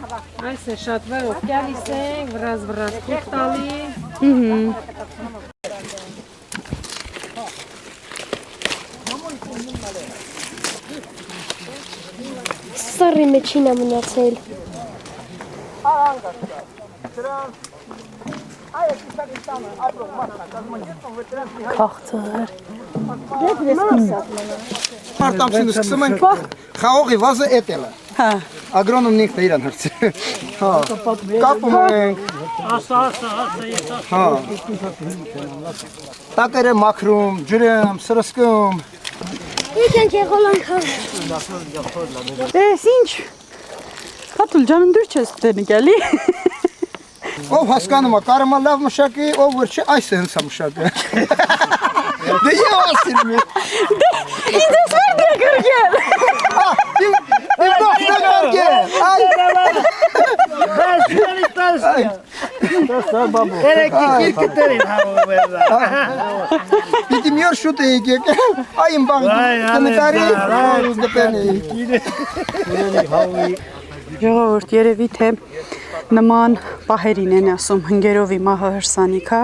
Այս է շատ վրով գալիս ենք, վրազ փուխ տալի։ Սարի մեջին է մնացել։ Քաղցր։ Մարտամսին սկսում ենք խաղողի վազը էտելը։ Հա։ Ագրոնոմն ինքն է իրան հրցի։ Հա։ Կապում ենք։ Հա։ Տակերը մաքրում, ջրում, սրսկում։ Եկենք եղոլանքով։ Էս ինչ։ Կատուլ ջան դուր չես դենի գալի։ Ով հասկանում է, կարում է լավ մշակի, ով որ չէ, այս է հնցա մշակը։ Դե և ասիլմ է։ Ինձ ես վարդ է գրգել։ Իմ դոխն է գրգել։ Պիտի մի օր շուտ է եկեք, այմ բան կնկարի, գտենի։ Ժողովուրդ երևի թե նման պահերին են ասում հնգերովի մահը հրսանիքա,